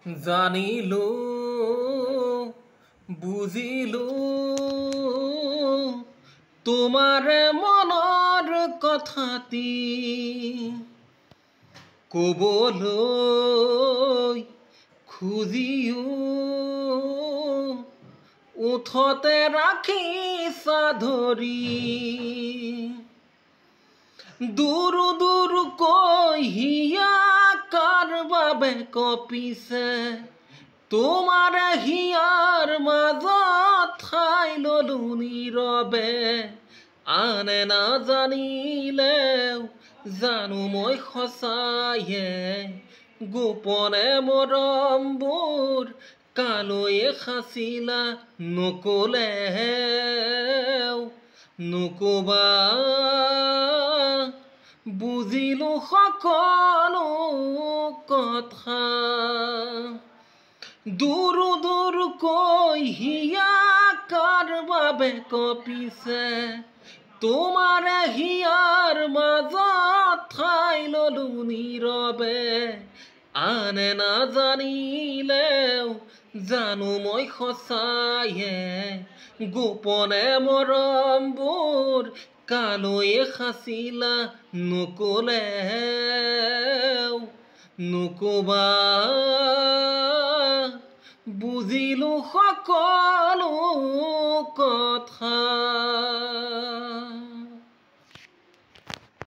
জানিলো বুজিলো তোমাৰে মনৰ কথাটি ক'বলৈ খুজিও ওঠতে ৰাখিছা ধৰি দূৰ দূৰকৈ হিয়া কাৰ বাবে কঁপিছে তোমাৰ হিয়াৰ মাজত ঠাই ললো নীৰৱে আনে নাজানিলেও জানো মই সঁচায়ে গোপনে মৰমবোৰ কালৈয়ে সাঁচিলা নকবা বুজিলো সকলো কথা দূৰ দূৰকৈ হিয়া কাৰ বাবে কঁপিছে তোমাৰ হিয়াৰ মাজত ঠাই ললো নীৰৱে আনে নাজানিলেও জানো মই সঁচায়ে গোপনে মৰমবোৰ কালৈয়ে সাঁচিলা নকবা বুজিলো সকলো কথা।